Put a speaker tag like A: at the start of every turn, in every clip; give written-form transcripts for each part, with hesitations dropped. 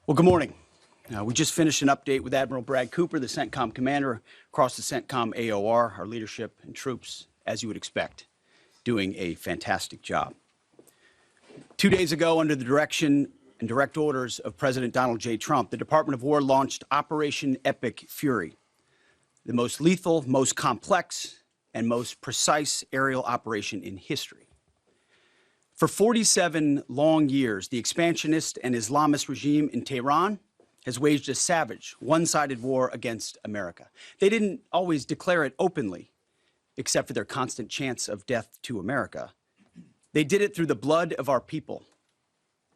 A: Well, good morning. We just finished an update with Admiral Brad Cooper, the CENTCOM commander, across the CENTCOM AOR, our leadership and troops, as you would expect, doing a fantastic job. 2 days ago, under the direction and direct orders of President Donald J. Trump, the Department of War launched Operation Epic Fury, the most lethal, most complex, and most precise aerial operation in history. For 47 long years, the expansionist and Islamist regime in Tehran has waged a savage, one-sided war against America. They didn't always declare it openly, except for their constant chants of death to America. They did it through the blood of our people.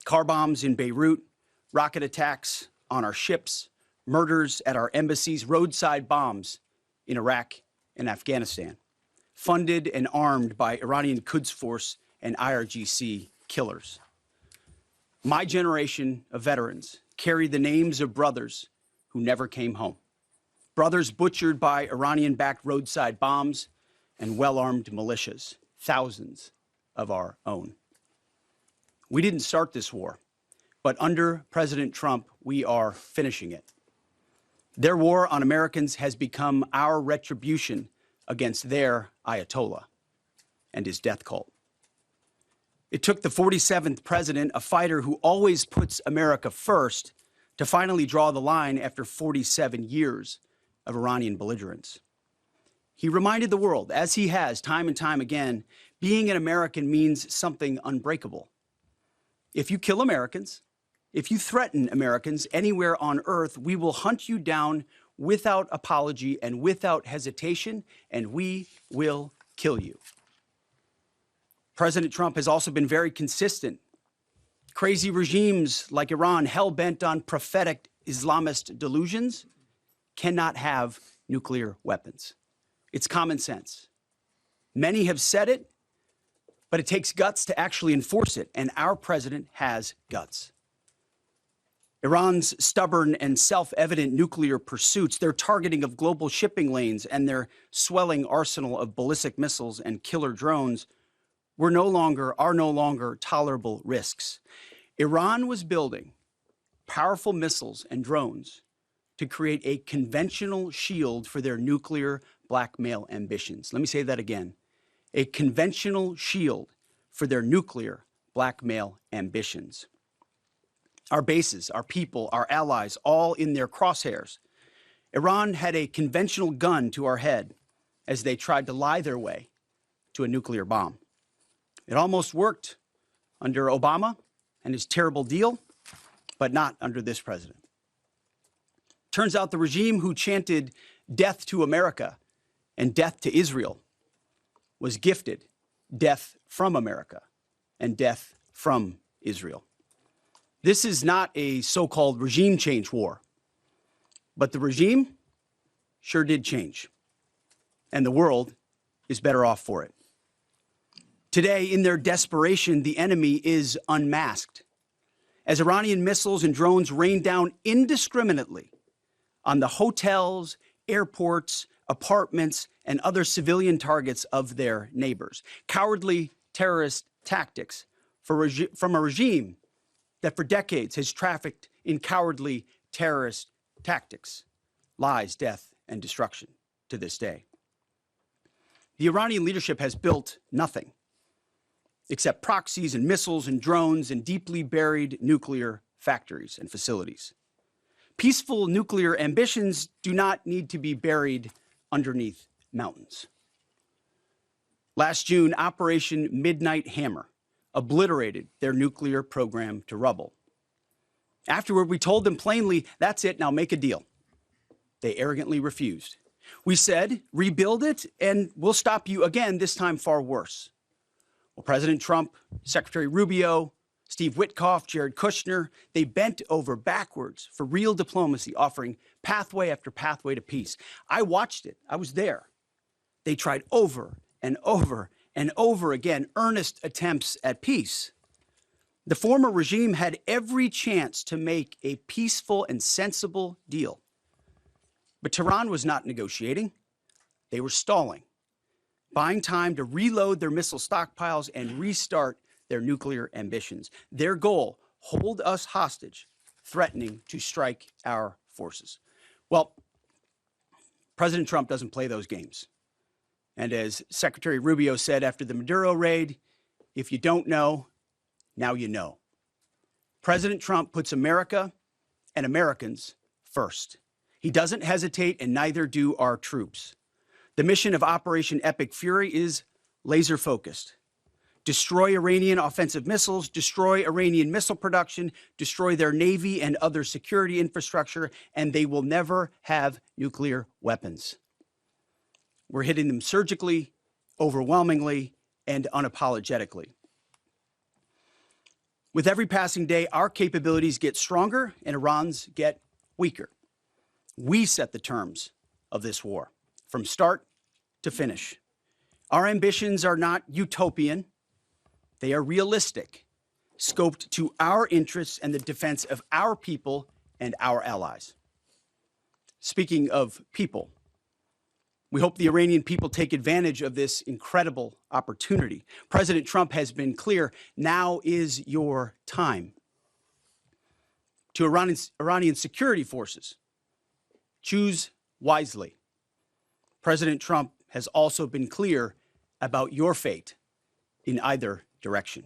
A: Car bombs in Beirut, rocket attacks on our ships, murders at our embassies, roadside bombs in Iraq and Afghanistan, funded and armed by Iranian Quds Force and IRGC killers. My generation of veterans carry the names of brothers who never came home. Brothers butchered by Iranian-backed roadside bombs and well-armed militias, thousands of our own. We didn't start this war, but under President Trump, we are finishing it. Their war on Americans has become our retribution against their Ayatollah and his death cult. It took the 47th president, a fighter who always puts America first, to finally draw the line after 47 years of Iranian belligerence. He reminded the world, as he has time and time again, being an American means something unbreakable. If you kill Americans, if you threaten Americans anywhere on earth, we will hunt you down without apology and without hesitation, and we will kill you. President Trump has also been very consistent. Crazy regimes like Iran, hell-bent on prophetic Islamist delusions, cannot have nuclear weapons. It's common sense. Many have said it, but it takes guts to actually enforce it, and our president has guts. Iran's stubborn and self-evident nuclear pursuits, their targeting of global shipping lanes, and their swelling arsenal of ballistic missiles and killer drones are no longer tolerable risks. Iran was building powerful missiles and drones to create a conventional shield for their nuclear blackmail ambitions. Let me say that again. A conventional shield for their nuclear blackmail ambitions. Our bases, our people, our allies, all in their crosshairs. Iran had a conventional gun to our head as they tried to lie their way to a nuclear bomb. It almost worked under Obama and his terrible deal, but not under this president. Turns out the regime who chanted death to America and death to Israel was gifted death from America and death from Israel. This is not a so-called regime change war, but the regime sure did change, and the world is better off for it. Today, in their desperation, the enemy is unmasked as Iranian missiles and drones rain down indiscriminately on the hotels, airports, apartments, and other civilian targets of their neighbors. Cowardly terrorist tactics from a regime that for decades has trafficked in cowardly terrorist tactics, lies, death, and destruction to this day. The Iranian leadership has built nothing except proxies and missiles and drones and deeply buried nuclear factories and facilities. Peaceful nuclear ambitions do not need to be buried underneath mountains. Last June, Operation Midnight Hammer obliterated their nuclear program to rubble. Afterward, we told them plainly, that's it, now make a deal. They arrogantly refused. We said, rebuild it, and we'll stop you again, this time far worse. Well, President Trump, Secretary Rubio, Steve Witkoff, Jared Kushner, they bent over backwards for real diplomacy, offering pathway after pathway to peace. I watched it. I was there. They tried over and over and over again earnest attempts at peace. The former regime had every chance to make a peaceful and sensible deal. But Tehran was not negotiating. They were stalling, buying time to reload their missile stockpiles and restart their nuclear ambitions. Their goal, hold us hostage, threatening to strike our forces. Well, President Trump doesn't play those games. And as Secretary Rubio said after the Maduro raid, if you don't know, now you know. President Trump puts America and Americans first. He doesn't hesitate, and neither do our troops. The mission of Operation Epic Fury is laser focused. Destroy Iranian offensive missiles, destroy Iranian missile production, destroy their navy and other security infrastructure, and they will never have nuclear weapons. We're hitting them surgically, overwhelmingly, and unapologetically. With every passing day, our capabilities get stronger and Iran's get weaker. We set the terms of this war from start to finish. Our ambitions are not utopian. They are realistic, scoped to our interests and the defense of our people and our allies. Speaking of people, we hope the Iranian people take advantage of this incredible opportunity. President Trump has been clear, now is your time. To Iranian security forces, choose wisely. President Trump has also been clear about your fate in either direction.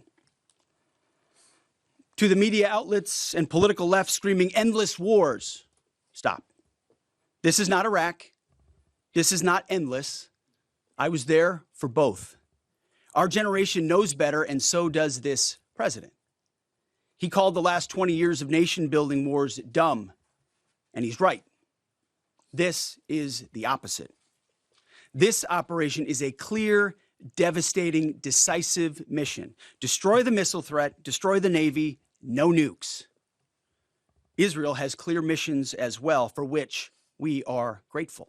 A: To the media outlets and political left screaming endless wars, stop. This is not Iraq. This is not endless. I was there for both. Our generation knows better, and so does this president. He called the last 20 years of nation-building wars dumb, and he's right. This is the opposite. This operation is a clear, devastating, decisive mission. Destroy the missile threat, destroy the Navy, no nukes. Israel has clear missions as well, for which we are grateful.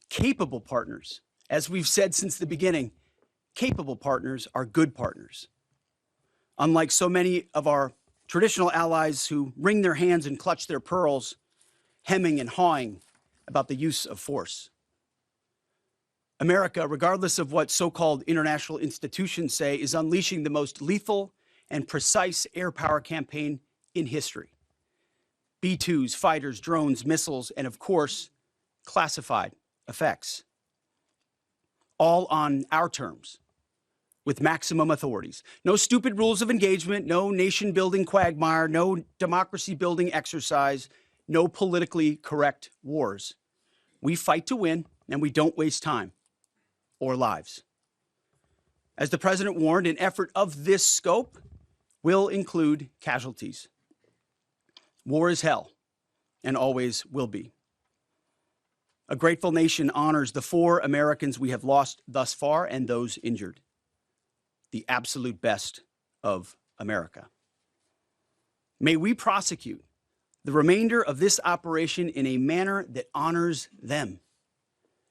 A: Capable partners, as we've said since the beginning, capable partners are good partners. Unlike so many of our traditional allies who wring their hands and clutch their pearls, hemming and hawing about the use of force. America, regardless of what so-called international institutions say, is unleashing the most lethal and precise air power campaign in history. B-2s, fighters, drones, missiles, and of course, classified effects. All on our terms, with maximum authorities. No stupid rules of engagement, no nation-building quagmire, no democracy-building exercise, no politically correct wars. We fight to win, and we don't waste time or lives. As the president warned, an effort of this scope will include casualties. War is hell, and always will be. A grateful nation honors the 4 Americans we have lost thus far and those injured. The absolute best of America. May we prosecute the remainder of this operation in a manner that honors them.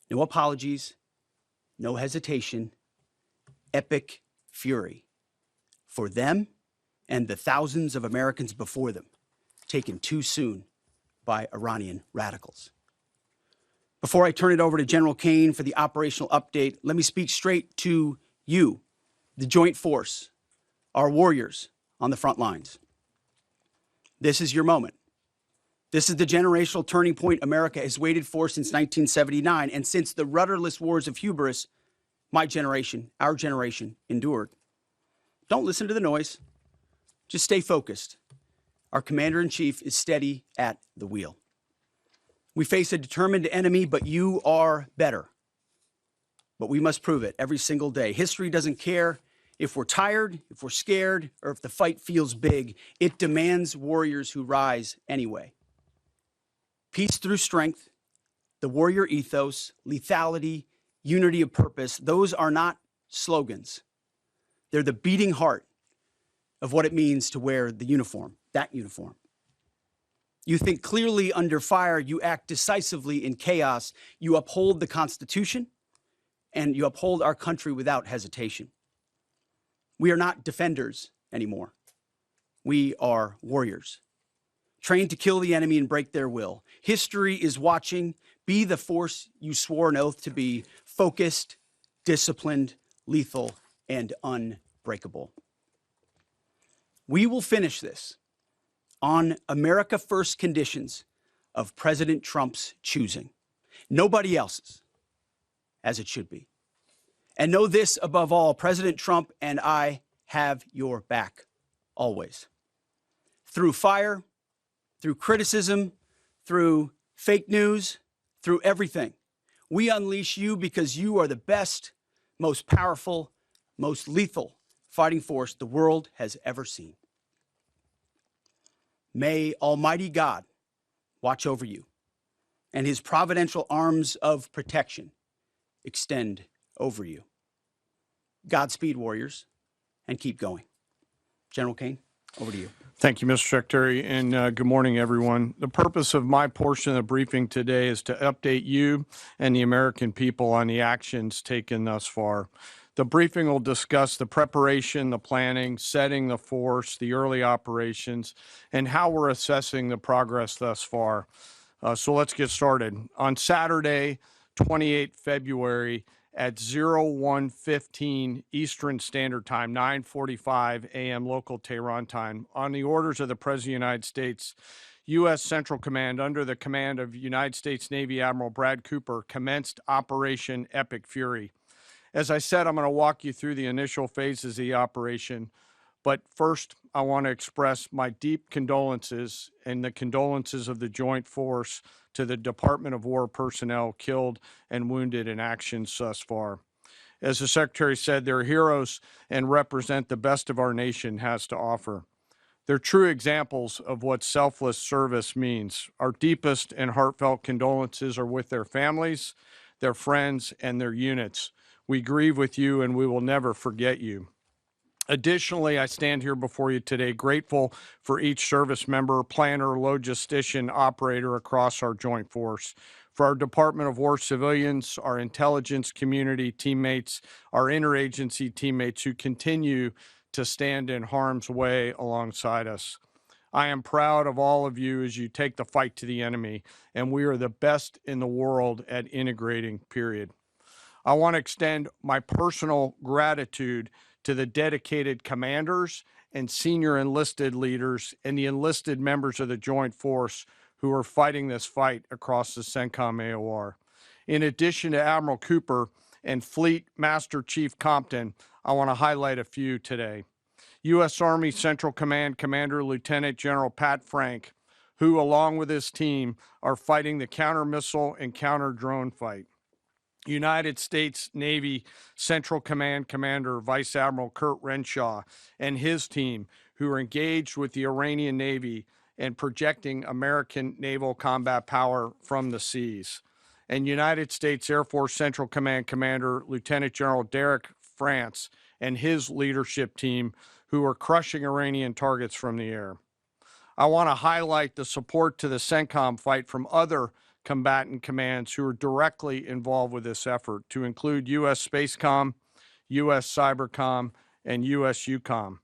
A: No apologies, no hesitation, epic fury for them and the thousands of Americans before them, taken too soon by Iranian radicals. Before I turn it over to General Caine for the operational update, let me speak straight to you, the Joint Force, our warriors on the front lines. This is your moment. This is the generational turning point America has waited for since 1979, and since the rudderless wars of hubris my generation, our generation, endured. Don't listen to the noise. Just stay focused. Our commander-in-chief is steady at the wheel. We face a determined enemy, but you are better. But we must prove it every single day. History doesn't care if we're tired, if we're scared, or if the fight feels big. It demands warriors who rise anyway. Peace through strength, the warrior ethos, lethality, unity of purpose, those are not slogans. They're the beating heart of what it means to wear the uniform, that uniform. You think clearly under fire, you act decisively in chaos, you uphold the Constitution, and you uphold our country without hesitation. We are not defenders anymore. We are warriors, trained to kill the enemy and break their will. History is watching. Be the force you swore an oath to be, focused, disciplined, lethal, and unbreakable. We will finish this on America First conditions of President Trump's choosing, nobody else's, as it should be. And know this above all, President Trump and I have your back, always. Through fire, through criticism, through fake news, through everything. We unleash you because you are the best, most powerful, most lethal fighting force the world has ever seen. May Almighty God watch over you and his providential arms of protection extend over you. Godspeed, warriors, and keep going. General Caine, over to you.
B: Thank you, Mr. Secretary, and good morning, everyone. The purpose of my portion of the briefing today is to update you and the American people on the actions taken thus far. The briefing will discuss the preparation, the planning, setting the force, the early operations, and how we're assessing the progress thus far. So let's get started. On Saturday, 28 February, at 01:15 Eastern Standard Time, 9:45 a.m. local Tehran time, on the orders of the President of the United States, U.S. Central Command, under the command of United States Navy Admiral Brad Cooper, commenced Operation Epic Fury. As I said, I'm going to walk you through the initial phases of the operation, but first, I want to express my deep condolences and the condolences of the Joint Force to the Department of War personnel killed and wounded in actions thus far. As the Secretary said, they're heroes and represent the best of our nation has to offer. They're true examples of what selfless service means. Our deepest and heartfelt condolences are with their families, their friends, and their units. We grieve with you and we will never forget you. Additionally, I stand here before you today grateful for each service member, planner, logistician, operator across our joint force, for our Department of War civilians, our intelligence community teammates, our interagency teammates who continue to stand in harm's way alongside us. I am proud of all of you as you take the fight to the enemy, and we are the best in the world at integrating, period. I want to extend my personal gratitude to the dedicated commanders and senior enlisted leaders and the enlisted members of the Joint Force who are fighting this fight across the CENTCOM AOR. In addition to Admiral Cooper and Fleet Master Chief Compton, I want to highlight a few today. U.S. Army Central Command Commander Lieutenant General Pat Frank, who along with his team are fighting the counter-missile and counter-drone fight. United States Navy Central Command Commander Vice Admiral Kurt Renshaw and his team, who are engaged with the Iranian Navy and projecting American naval combat power from the seas. And United States Air Force Central Command Commander Lieutenant General Derek France and his leadership team, who are crushing Iranian targets from the air. I want to highlight the support to the CENTCOM fight from other combatant commands who are directly involved with this effort, to include U.S. Spacecom, U.S. Cybercom, and U.S. UCOM.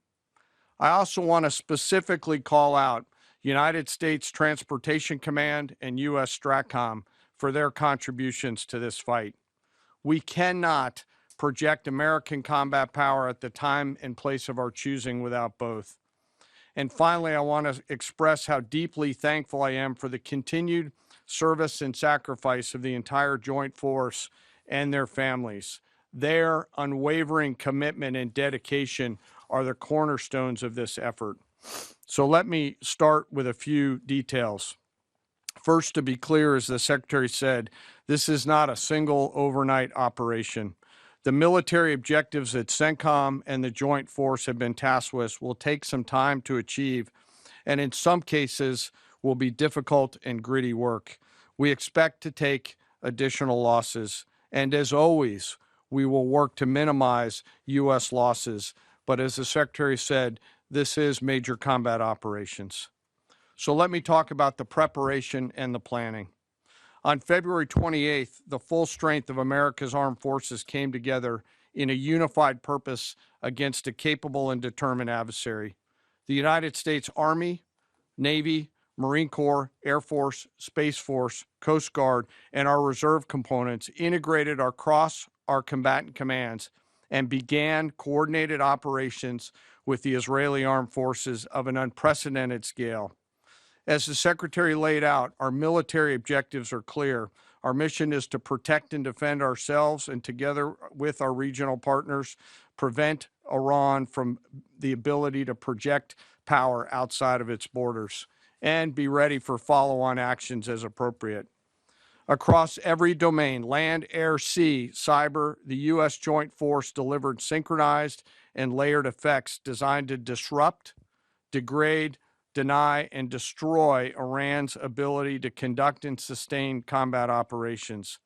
B: I also want to specifically call out United States Transportation Command and U.S. STRATCOM for their contributions to this fight. We cannot project American combat power at the time and place of our choosing without both. And finally, I want to express how deeply thankful I am for the continued service and sacrifice of the entire Joint Force and their families. Their unwavering commitment and dedication are the cornerstones of this effort. So let me start with a few details. First, to be clear, as the Secretary said, this is not a single overnight operation. The military objectives that CENTCOM and the Joint Force have been tasked with will take some time to achieve, and in some cases will be difficult and gritty work. We expect to take additional losses, and as always, we will work to minimize U.S. losses. But as the Secretary said, this is major combat operations. So let me talk about the preparation and the planning. On February 28th, the full strength of America's armed forces came together in a unified purpose against a capable and determined adversary. The United States Army, Navy, Marine Corps, Air Force, Space Force, Coast Guard, and our reserve components integrated across our combatant commands and began coordinated operations with the Israeli armed forces of an unprecedented scale. As the Secretary laid out, our military objectives are clear. Our mission is to protect and defend ourselves and, together with our regional partners, prevent Iran from the ability to project power outside of its borders and be ready for follow-on actions as appropriate. Across every domain, land, air, sea, cyber, the U.S. Joint Force delivered synchronized and layered effects designed to disrupt, degrade, deny, and destroy Iran's ability to conduct and sustain combat operations.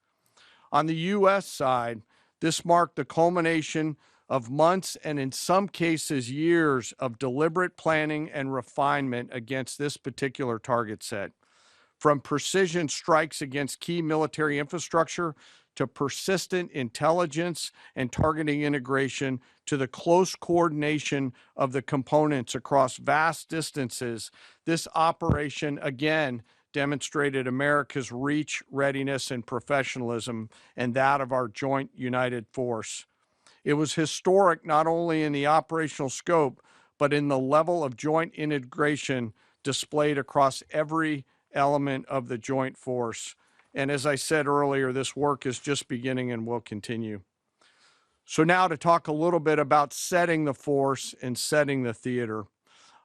B: On the U.S. side, this marked the culmination of months and, in some cases, years of deliberate planning and refinement against this particular target set. From precision strikes against key military infrastructure to persistent intelligence and targeting integration to the close coordination of the components across vast distances, this operation again demonstrated America's reach, readiness, and professionalism, and that of our joint united force. It was historic not only in the operational scope, but in the level of joint integration displayed across every element of the joint force. And as I said earlier, this work is just beginning and will continue. So now to talk a little bit about setting the force and setting the theater.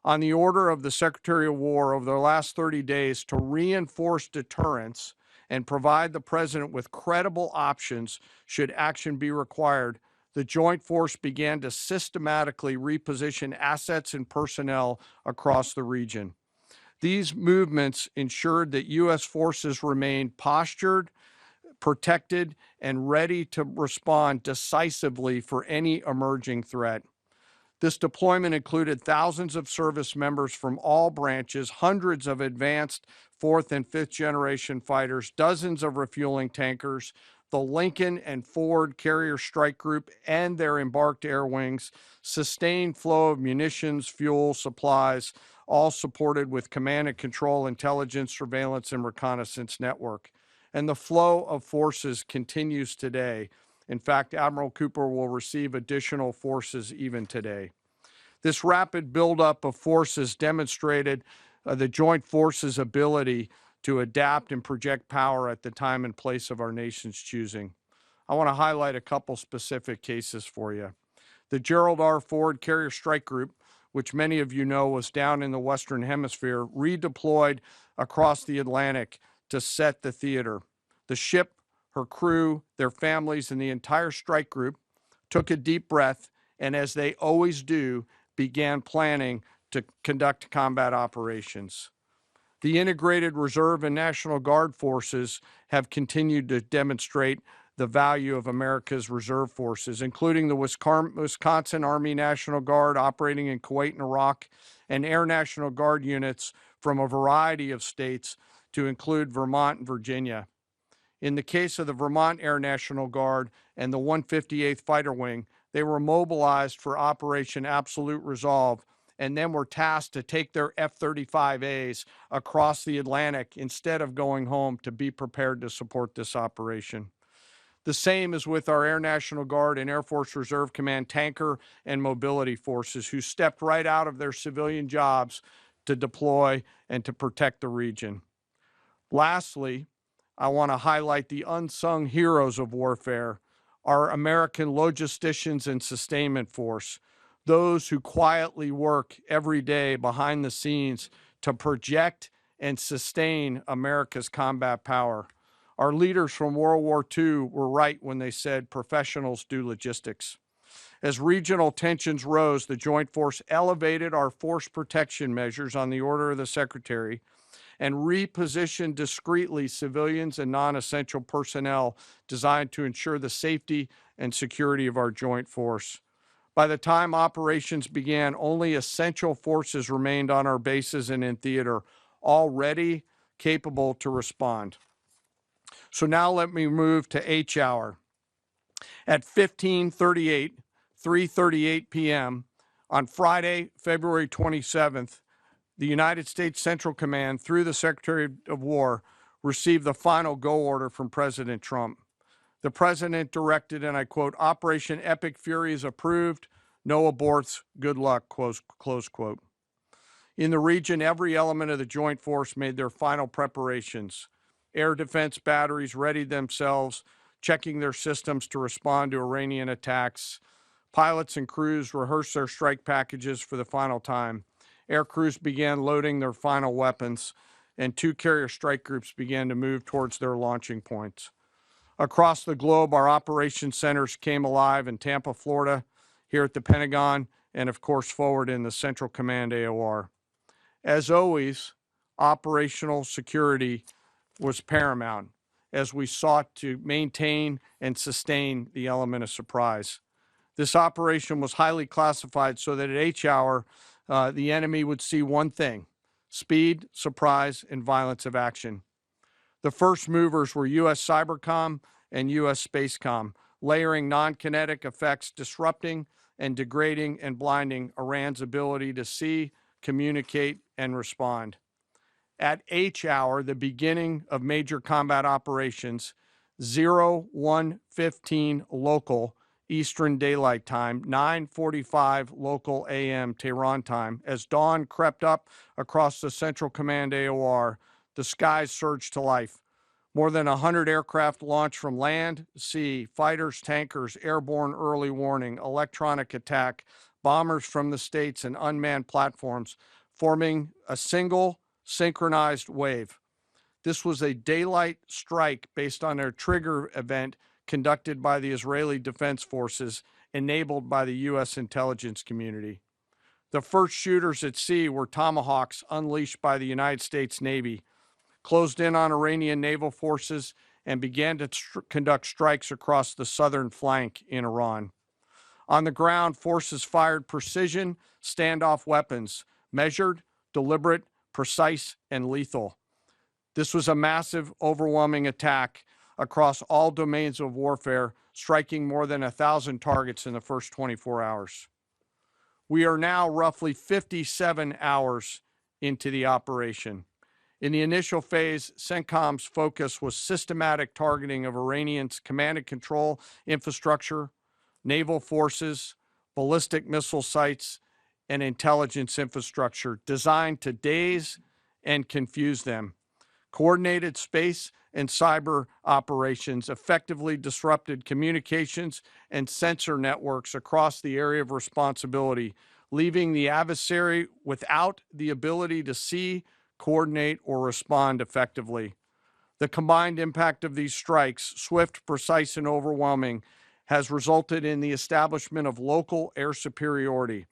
B: On the order of the Secretary of War over the last 30 days to reinforce deterrence and provide the President with credible options should action be required, the Joint Force began to systematically reposition assets and personnel across the region. These movements ensured that U.S. forces remained postured, protected, and ready to respond decisively for any emerging threat. This deployment included thousands of service members from all branches, hundreds of advanced fourth and fifth generation fighters, dozens of refueling tankers, the Lincoln and Ford Carrier Strike Group and their embarked air wings, sustained flow of munitions, fuel, supplies, all supported with command and control, intelligence, surveillance, and reconnaissance network. And the flow of forces continues today. In fact, Admiral Cooper will receive additional forces even today. This rapid buildup of forces demonstrated the joint forces' ability to adapt and project power at the time and place of our nation's choosing. I want to highlight a couple specific cases for you. The Gerald R. Ford Carrier Strike Group, which many of you know was down in the Western Hemisphere, redeployed across the Atlantic to set the theater. The ship, her crew, their families, and the entire strike group took a deep breath and, as they always do, began planning to conduct combat operations. The integrated Reserve and National Guard forces have continued to demonstrate the value of America's reserve forces, including the Wisconsin Army National Guard operating in Kuwait and Iraq, and Air National Guard units from a variety of states to include Vermont and Virginia. In the case of the Vermont Air National Guard and the 158th Fighter Wing, they were mobilized for Operation Absolute Resolve and then were tasked to take their F-35As across the Atlantic instead of going home to be prepared to support this operation. The same is with our Air National Guard and Air Force Reserve Command tanker and mobility forces, who stepped right out of their civilian jobs to deploy and to protect the region. Lastly, I want to highlight the unsung heroes of warfare, our American logisticians and sustainment force, those who quietly work every day behind the scenes to project and sustain America's combat power. Our leaders from World War II were right when they said professionals do logistics. As regional tensions rose, the Joint Force elevated our force protection measures on the order of the Secretary and repositioned discreetly civilians and non-essential personnel designed to ensure the safety and security of our joint force. By the time operations began, only essential forces remained on our bases and in theater, all ready, capable to respond. So now let me move to H hour. At 3:38 p.m. on Friday, February 27th, the United States Central Command, through the Secretary of War, received the final go order from President Trump. The president directed, and I quote, "Operation Epic Fury is approved. No aborts. Good luck," close quote. In the region, every element of the joint force made their final preparations. Air defense batteries readied themselves, checking their systems to respond to Iranian attacks. Pilots and crews rehearsed their strike packages for the final time. Air crews began loading their final weapons, and two carrier strike groups began to move towards their launching points. Across the globe, our operations centers came alive in Tampa, Florida, here at the Pentagon, and of course forward in the Central Command AOR. As always, operational security was paramount as we sought to maintain and sustain the element of surprise. This operation was highly classified so that at H hour, the enemy would see one thing: speed, surprise, and violence of action. The first movers were U.S. Cybercom and U.S. Spacecom, layering non-kinetic effects, disrupting and degrading and blinding Iran's ability to see, communicate, and respond. At H hour, the beginning of major combat operations, 01:15 local Eastern Daylight Time, 9:45 local AM Tehran time, as dawn crept up across the Central Command AOR, the skies surged to life. More than 100 aircraft launched from land, sea, fighters, tankers, airborne early warning, electronic attack, bombers from the States, and unmanned platforms, forming a single synchronized wave. This was a daylight strike based on a trigger event conducted by the Israeli Defense Forces, enabled by the U.S. intelligence community. The first shooters at sea were Tomahawks unleashed by the United States Navy, closed in on Iranian naval forces, and began to conduct strikes across the southern flank in Iran. On the ground, forces fired precision standoff weapons, measured, deliberate, precise, and lethal. This was a massive, overwhelming attack across all domains of warfare, striking more than 1,000 targets in the first 24 hours. We are now roughly 57 hours into the operation. In the initial phase, CENTCOM's focus was systematic targeting of Iranians' command and control infrastructure, naval forces, ballistic missile sites, and intelligence infrastructure designed to daze and confuse them. Coordinated space and cyber operations effectively disrupted communications and sensor networks across the area of responsibility, leaving the adversary without the ability to see, coordinate, or respond effectively. The combined impact of these strikes, swift, precise, and overwhelming, has resulted in the establishment of local air superiority.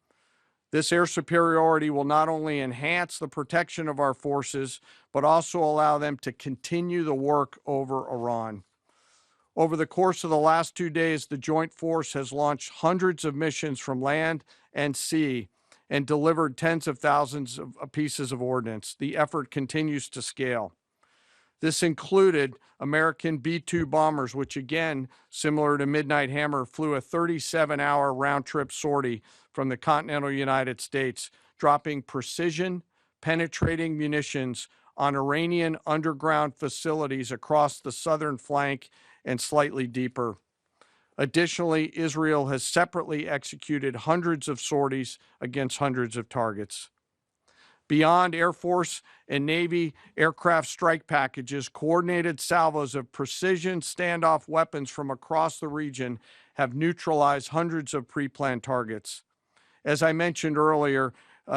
B: This air superiority will not only enhance the protection of our forces, but also allow them to continue the work over Iran. Over the course of the last 2 days, the Joint Force has launched hundreds of missions from land and sea and delivered tens of thousands of pieces of ordnance. The effort continues to scale. This included American B-2 bombers, which again, similar to Midnight Hammer, flew a 37-hour round-trip sortie from the continental United States, dropping precision, penetrating munitions on Iranian underground facilities across the southern flank and slightly deeper. Additionally, Israel has separately executed hundreds of sorties against hundreds of targets. Beyond Air Force and Navy aircraft strike packages, coordinated salvos of precision standoff weapons from across the region have neutralized hundreds of pre-planned targets. As I mentioned earlier,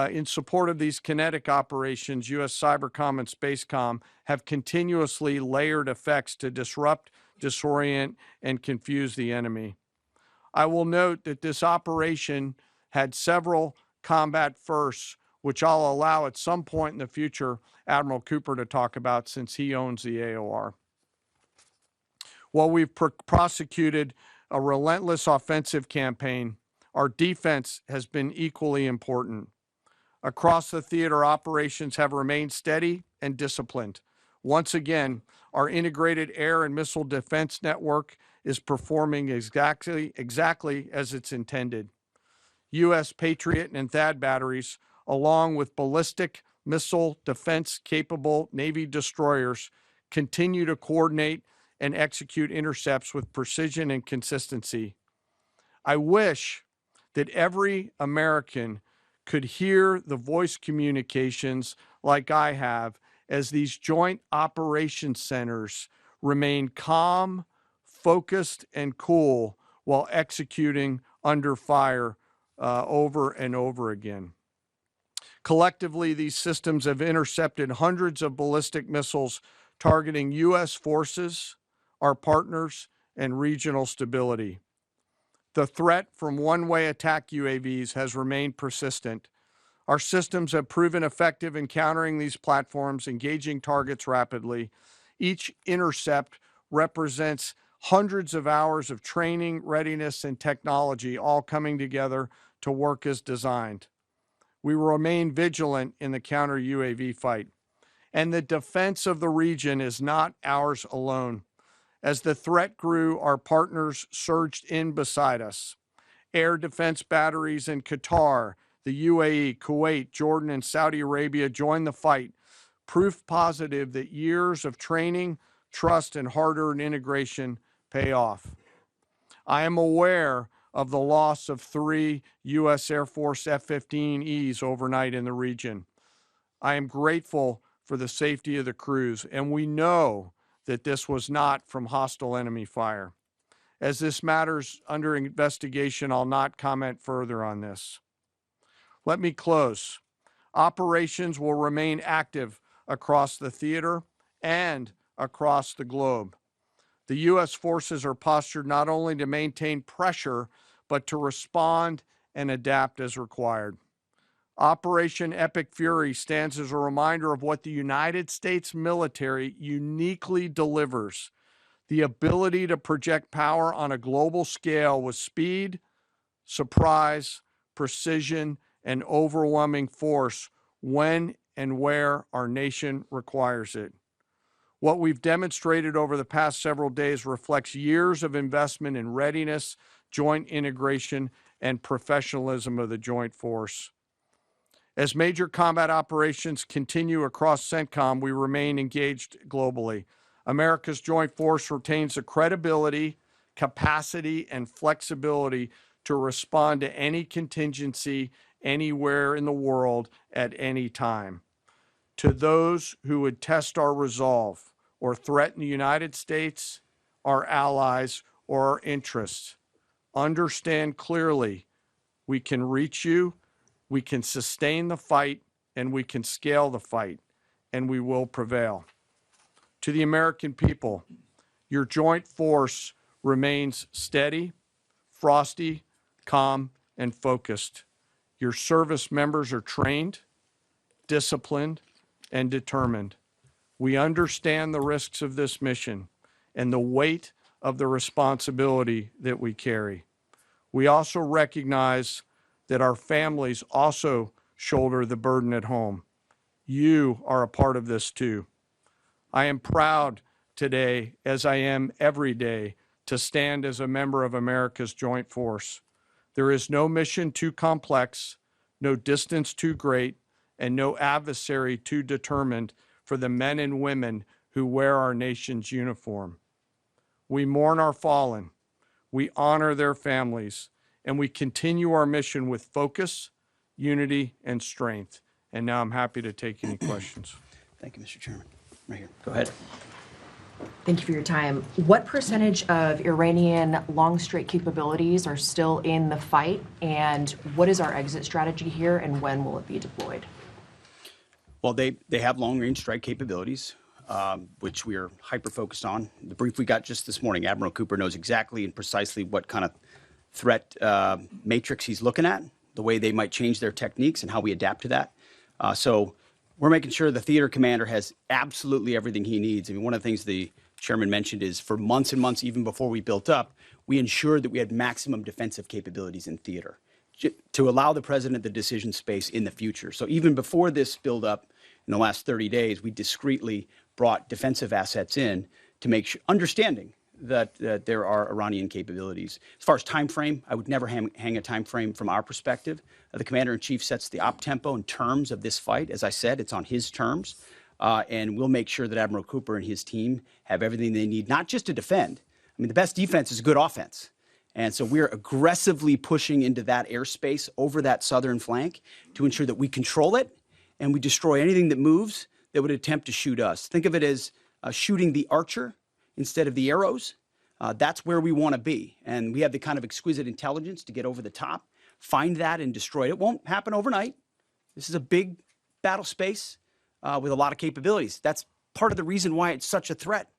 B: in support of these kinetic operations, U.S. Cybercom and Spacecom have continuously layered effects to disrupt, disorient, and confuse the enemy. I will note that this operation had several combat firsts, which I'll allow at some point in the future Admiral Cooper to talk about since he owns the AOR. While we've prosecuted a relentless offensive campaign, our defense has been equally important. Across the theater, operations have remained steady and disciplined. Once again, our integrated air and missile defense network is performing exactly as it's intended. U.S. Patriot and THAAD batteries, along with ballistic missile defense-capable Navy destroyers, continue to coordinate and execute intercepts with precision and consistency. I wish that every American could hear the voice communications like I have as these joint operations centers remain calm, focused, and cool while executing under fire over and over again. Collectively, these systems have intercepted hundreds of ballistic missiles targeting U.S. forces, our partners, and regional stability. The threat from one-way attack UAVs has remained persistent. Our systems have proven effective in countering these platforms, engaging targets rapidly. Each intercept represents hundreds of hours of training, readiness, and technology all coming together to work as designed. We will remain vigilant in the counter UAV fight. And the defense of the region is not ours alone. As the threat grew, our partners surged in beside us. Air defense batteries in Qatar, the UAE, Kuwait, Jordan, and Saudi Arabia joined the fight, proof positive that years of training, trust, and hard-earned integration pay off. I am aware of the loss of 3 U.S. Air Force F-15Es overnight in the region. I am grateful for the safety of the crews, and we know that this was not from hostile enemy fire. As this matter's under investigation, I'll not comment further on this. Let me close. Operations will remain active across the theater and across the globe. The U.S. forces are postured not only to maintain pressure, but to respond and adapt as required. Operation Epic Fury stands as a reminder of what the United States military uniquely delivers: the ability to project power on a global scale with speed, surprise, precision, and overwhelming force when and where our nation requires it. What we've demonstrated over the past several days reflects years of investment in readiness, joint integration, and professionalism of the joint force. As major combat operations continue across CENTCOM, we remain engaged globally. America's joint force retains the credibility, capacity, and flexibility to respond to any contingency anywhere in the world at any time. To those who would test our resolve or threaten the United States, our allies, or our interests, understand clearly we can reach you, we can sustain the fight, and we can scale the fight, and we will prevail. To the American people, your joint force remains steady, frosty, calm, and focused. Your service members are trained, disciplined, and determined. We understand the risks of this mission and the weight of the responsibility that we carry. We also recognize that our families also shoulder the burden at home. You are a part of this too. I am proud today, as I am every day, to stand as a member of America's joint force. There is no mission too complex, no distance too great, and no adversary too determined for the men and women who wear our nation's uniform. We mourn our fallen, we honor their families, and we continue our mission with focus, unity, and strength. And now I'm happy to take any questions.
A: Thank you, Mr. Chairman. Right here. Go ahead.
C: Thank you for your time. What percentage of Iranian long-strike capabilities are still in the fight, and what is our exit strategy here, and when will it be deployed?
A: Well, they have long-range strike capabilities, which we are hyper-focused on. The brief we got just this morning, Admiral Cooper knows exactly and precisely what kind of threat matrix he's looking at, the way they might change their techniques, and how we adapt to that. So we're making sure the theater commander has absolutely everything he needs. I mean, one of the things the chairman mentioned is for months and months, even before we built up, we ensured that we had maximum defensive capabilities in theater to allow the president the decision space in the future. So even before this buildup in the last 30 days, we discreetly brought defensive assets in to make sure, understanding that there are Iranian capabilities. As far as time frame, I would never hang a time frame from our perspective. The commander-in-chief sets the op tempo and terms of this fight. As I said, it's on his terms. And we'll make sure that Admiral Cooper and his team have everything they need, not just to defend. I mean, the best defense is good offense. And so we're aggressively pushing into that airspace over that southern flank to ensure that we control it and we destroy anything that moves that would attempt to shoot us. Think of it as shooting the archer instead of the arrows. That's where we want to be. And we have the kind of exquisite intelligence to get over the top, find that and destroy it. It won't happen overnight. This is a big battle space with a lot of capabilities. That's part of the reason why it's such a threat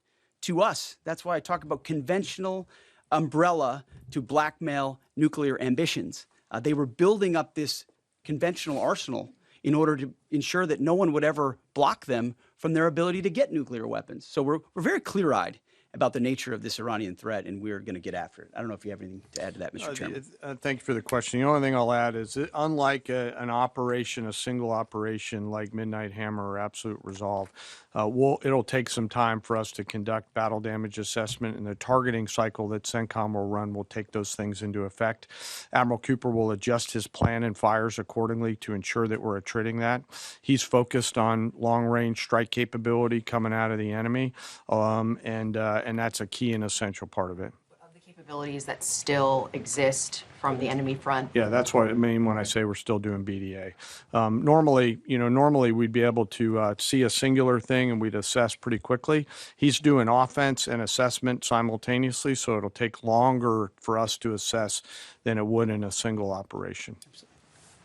A: to us. That's why I talk about conventional umbrella to blackmail nuclear ambitions. They were building up this conventional arsenal in order to ensure that no one would ever block them from their ability to get nuclear weapons. So we're very clear-eyed about the nature of this Iranian threat, and we're going to get after it. I don't know if you have anything to add to that, Mr. Chairman.
B: Thank you for the question. The only thing I'll add is that unlike an operation, a single operation like Midnight Hammer or Absolute Resolve, it'll take some time for us to conduct battle damage assessment, and the targeting cycle that CENTCOM will run will take those things into effect. Admiral Cooper will adjust his plan and fires accordingly to ensure that we're attriting that. He's focused on long-range strike capability coming out of the enemy, and that's a key and essential part of it.
C: Of the capabilities that still exist from the enemy front.
B: Yeah, that's what I mean when I say we're still doing BDA. Normally we'd be able to see a singular thing and we'd assess pretty quickly. He's doing offense and assessment simultaneously, so it'll take longer for us to assess than it would in a single operation.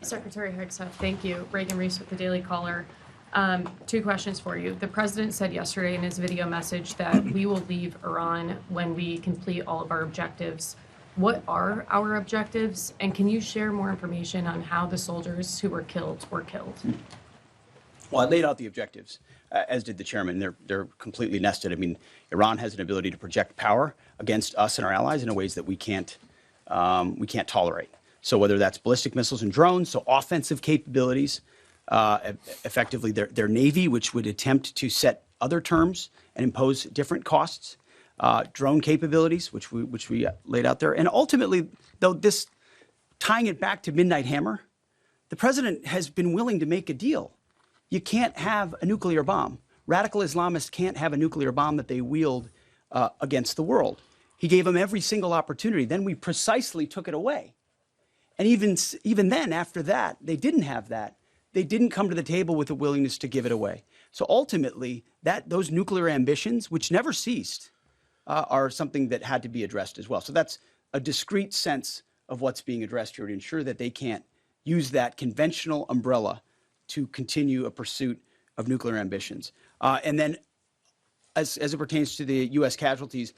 D: Secretary Hegseth, thank you. Reagan Reese with the Daily Caller. Two questions for you. The president said yesterday in his video message that we will leave Iran when we complete all of our objectives. What are our objectives? And can you share more information on how the soldiers who were killed were killed?
A: Well, I laid out the objectives, as did the chairman. They're completely nested. I mean, Iran has an ability to project power against us and our allies in ways that we can't tolerate. So whether that's ballistic missiles and drones, so offensive capabilities, effectively their Navy, which would attempt to set other terms and impose different costs, drone capabilities, which we laid out there. And ultimately, though, this tying it back to Midnight Hammer, the president has been willing to make a deal. You can't have a nuclear bomb. Radical Islamists can't have a nuclear bomb that they wield against the world. He gave them every single opportunity. Then we precisely took it away. And even then, after that, they didn't have that. They didn't come to the table with a willingness to give it away. So ultimately, those nuclear ambitions, which never ceased, are something that had to be addressed as well. So that's a discrete sense of what's being addressed here to ensure that they can't use that conventional umbrella to continue a pursuit of nuclear ambitions. And then as it pertains to the U.S. casualties,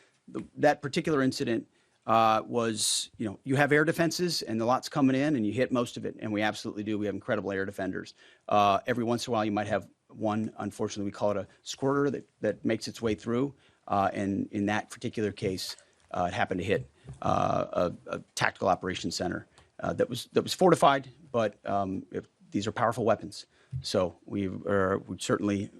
A: that particular incident was, you have air defenses and the lot's coming in and you hit most of it. And we absolutely do. We have incredible air defenders. Every once in a while, you might have one, unfortunately, we call it a squirter that makes its way through. And in that particular case, it happened to hit a tactical operations center that was fortified, but these are powerful weapons. So we certainly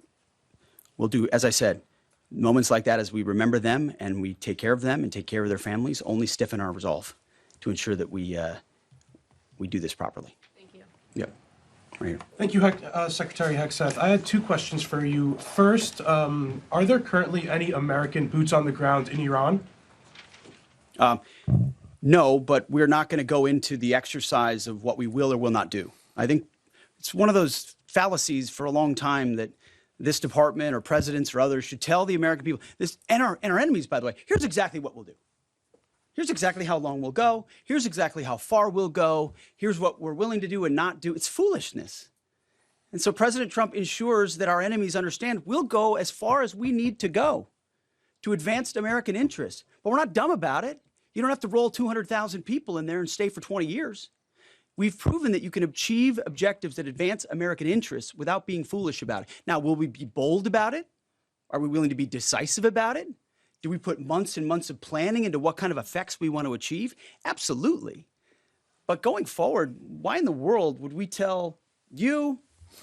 A: will do, as I said, moments like that, as we remember them and we take care of them and take care of their families, only stiffen our resolve to ensure that we do this properly.
D: Thank you.
A: Yep. Right here.
E: Thank you, Secretary Hegseth. I had two questions for you. First, are there currently any American boots on the ground in Iran?
A: No, but we're not going to go into the exercise of what we will or will not do. I think it's one of those fallacies for a long time that this department or presidents or others should tell the American people this, and our enemies, by the way, here's exactly what we'll do. Here's exactly how long we'll go. Here's exactly how far we'll go. Here's what we're willing to do and not do. It's foolishness. And so President Trump ensures that our enemies understand we'll go as far as we need to go to advance American interests. But we're not dumb about it. You don't have to roll 200,000 people in there and stay for 20 years. We've proven that you can achieve objectives that advance American interests without being foolish about it. Now, will we be bold about it? Are we willing to be decisive about it? Do we put months and months of planning into what kind of effects we want to achieve? Absolutely. But going forward, why in the world would we tell you,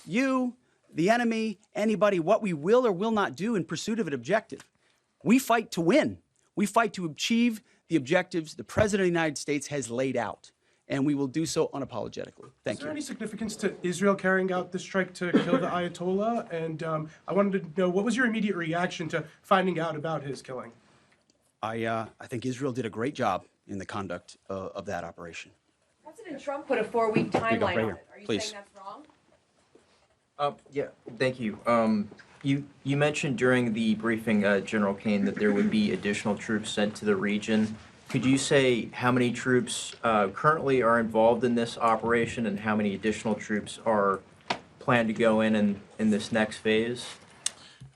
A: the enemy, anybody, what we will or will not do in pursuit of an objective? We fight to win. We fight to achieve the objectives the President of the United States has laid out. and we will do so unapologetically. Thank
E: Is there
A: you.
E: any significance to Israel carrying out the strike to kill the Ayatollah? And I wanted to know, what was your immediate reaction to finding out about his killing?
A: I think Israel did a great job in the conduct of that operation.
C: President Trump put a 4-week
A: you go,
C: timeline
A: right
C: on
A: here,
C: it. Are you
A: please.
C: saying that's wrong?
F: Yeah, thank you. You mentioned during the briefing, General Caine, that there would be additional troops sent to the region. Could you say how many troops currently are involved in this operation and how many additional troops are planned to go in this next phase?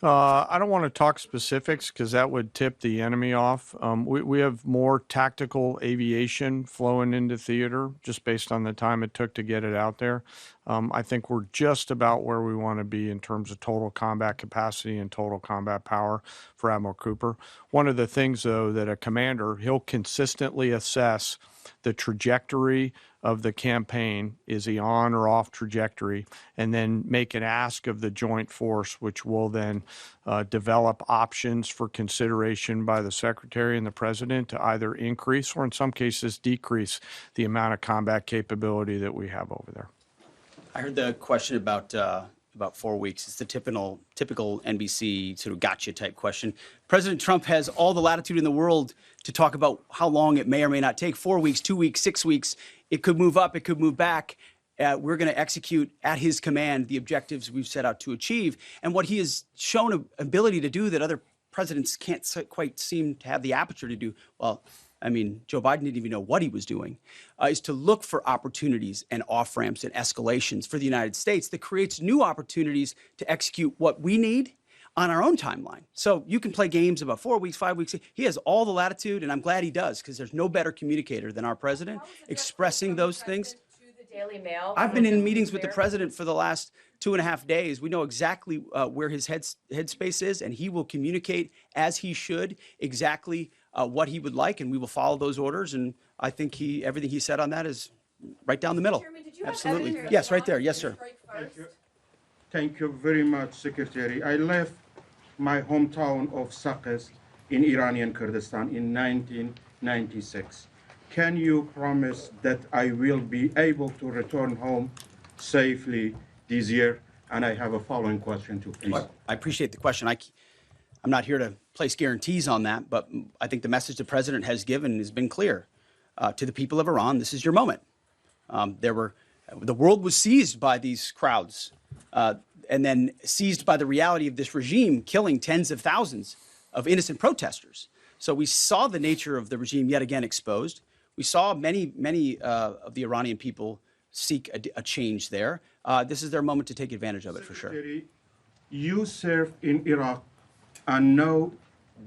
B: I don't want to talk specifics because that would tip the enemy off. We have more tactical aviation flowing into theater just based on the time it took to get it out there. I think we're just about where we want to be in terms of total combat capacity and total combat power for Admiral Cooper. One of the things, though, that a commander, he'll consistently assess the trajectory of the campaign. Is he on or off trajectory? And then make an ask of the joint force, which will then develop options for consideration by the Secretary and the President to either increase or in some cases decrease the amount of combat capability that we have over there.
A: I heard the question about 4 weeks. It's the typical NBC sort of gotcha type question. President Trump has all the latitude in the world to talk about how long it may or may not take. 4 weeks, 2 weeks, 6 weeks. It could move up. It could move back. We're going to execute at his command the objectives we've set out to achieve. And what he has shown an ability to do that other presidents can't quite seem to have the aperture to do, well, I mean, Joe Biden didn't even know what he was doing, is to look for opportunities and off-ramps and escalations for the United States that creates new opportunities to execute what we need on our own timeline. So you can play games about 4 weeks, 5 weeks. He has all the latitude, and I'm glad he does, because there's no better communicator than our president expressing those things.
C: To the Daily Mail.
A: I've been in meetings with the president for the last 2.5 days. We know exactly where his headspace is, and he will communicate as he should exactly what he would like, and we will follow those orders. And I think everything he said on that is right down the middle.
C: Chairman, did you have
A: Absolutely.
C: evidence
A: Yes, right there. Yes, sir.
G: Thank you very much, Secretary. I left my hometown of Sakis in Iranian Kurdistan in 1996. Can you promise that I will be able to return home safely this year? And I have a following question too, please.
A: I appreciate the question. I'm not here to place guarantees on that, but I think the message the president has given has been clear to the people of Iran. This is your moment. The world was seized by these crowds and then seized by the reality of this regime killing tens of thousands of innocent protesters. So we saw the nature of the regime yet again exposed. We saw many of the Iranian people seek a change there. This is their moment to take advantage of it, for sure.
G: Secretary, you served in Iraq and know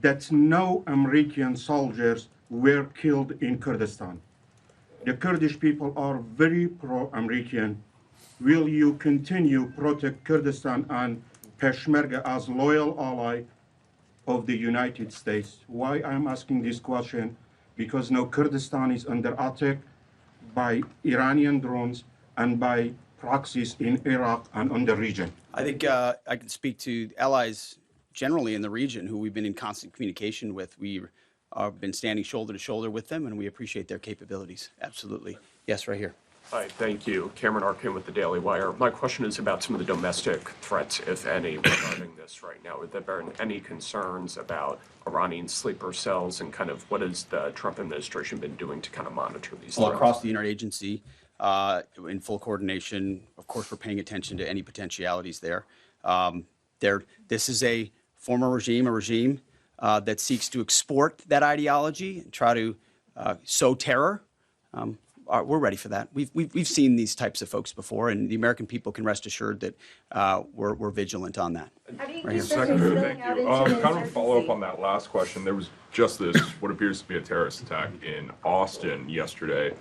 G: that no American soldiers were killed in Kurdistan. The Kurdish people are very pro-American. Will you continue protect Kurdistan and Peshmerga as loyal ally of the United States? Why I'm asking this question? Because now Kurdistan is under attack by Iranian drones and by proxies in Iraq and on the region.
A: I think I can speak to allies generally in the region who we've been in constant communication with. We have been standing shoulder to shoulder with them, and we appreciate their capabilities. Absolutely. Yes, right here.
H: Hi, thank you. Cameron Arkin with the Daily Wire. My question is about some of the domestic threats, if any, regarding this right now. Have there been any concerns about Iranian sleeper cells, and kind of what has the Trump administration been doing to kind of monitor these
A: Well,
H: threats?
A: across the interagency, in full coordination. Of course, we're paying attention to any potentialities there. This is a former regime, a regime that seeks to export that ideology and try to sow terror. We're ready for that. We've seen these types of folks before, and the American people can rest assured that we're vigilant on that.
I: Secretary, thank you. Kind of a follow-up on that last question. There was just this, what appears to be a terrorist attack in Austin yesterday.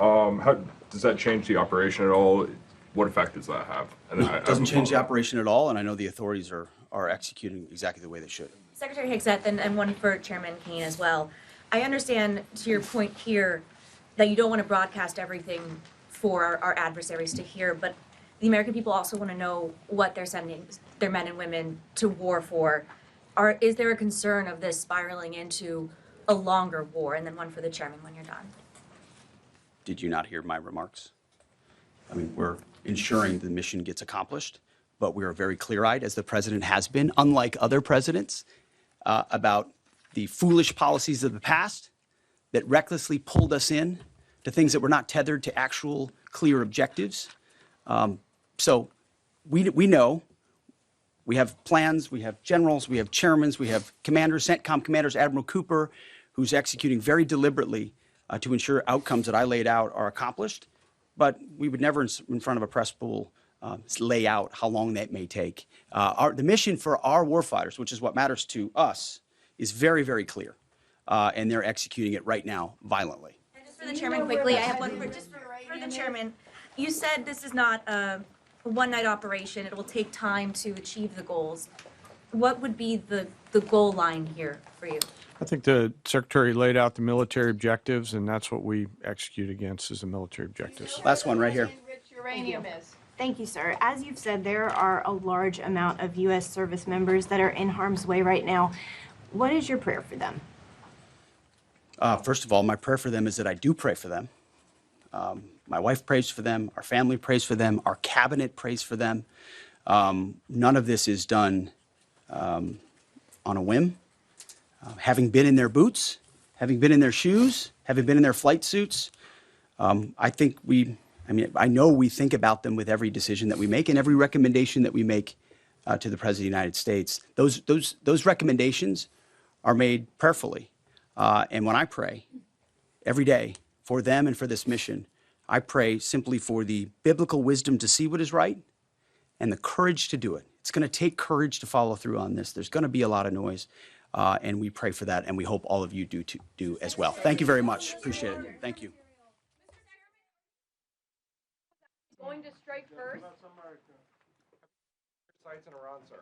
I: How does that change the operation at all? What effect does that have? And
A: It doesn't change the operation at all, and I know the authorities are executing exactly the way they should.
J: Secretary Hegseth, and one for Chairman Caine as well. I understand, to your point here, that you don't want to broadcast everything for our adversaries to hear, but the American people also want to know what they're sending their men and women to war for. Is there a concern of this spiraling into a longer war? And then one for the chairman when you're done.
A: Did you not hear my remarks? I mean, we're ensuring the mission gets accomplished, but we are very clear-eyed, as the president has been, unlike other presidents, about the foolish policies of the past that recklessly pulled us in to things that were not tethered to actual clear objectives. So we know, we have plans, we have generals, we have chairmen, we have commanders, CENTCOM commanders, Admiral Cooper, who's executing very deliberately to ensure outcomes that I laid out are accomplished. But we would never, in front of a press pool, lay out how long that may take. The mission for our warfighters, which is what matters to us, is very, very clear. And they're executing it right now violently.
J: And just for the chairman quickly, I have one for the chairman. You said this is not a one-night operation. It will take time to achieve the goals. What would be the goal line here for you?
B: I think the Secretary laid out the military objectives, and that's what we execute against is the military objectives.
A: Last one right here.
K: Uranium is. Thank you, sir. As you've said, there are a large amount of U.S. service members that are in harm's way right now. What is your prayer for them?
A: First of all, my prayer for them is that I do pray for them. My wife prays for them. Our family prays for them. Our cabinet prays for them. None of this is done on a whim. Having been in their boots, having been in their shoes, having been in their flight suits, I know we think about them with every decision that we make and every recommendation that we make to the President of the United States. Those recommendations are made prayerfully. And when I pray every day for them and for this mission, I pray simply for the biblical wisdom to see what is right and the courage to do it. It's going to take courage to follow through on this. There's going to be a lot of noise, and we pray for that, and we hope all of you do as well. Thank you very much. Appreciate it. Thank you.
D: Going to strike first.
I: Sites in Iran, sir.